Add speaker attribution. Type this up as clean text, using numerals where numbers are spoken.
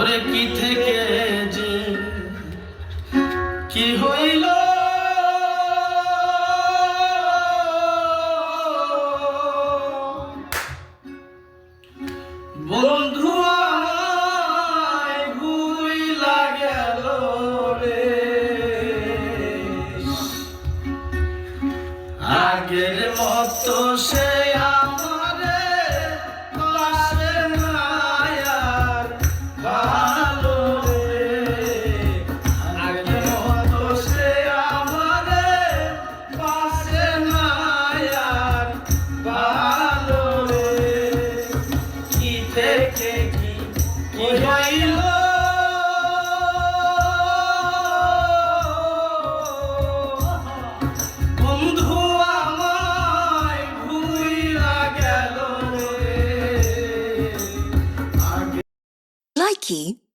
Speaker 1: ওরে কি থেকে যে কি হইল বন্ধু আমায় ভুইলা গেল রে আগের মতো সে আমারে পাশে নাই আর ভালো রে আগের মতো সে আমারে পাশে নাই আর ভালো রে কি থেকে কি হইল
Speaker 2: Likey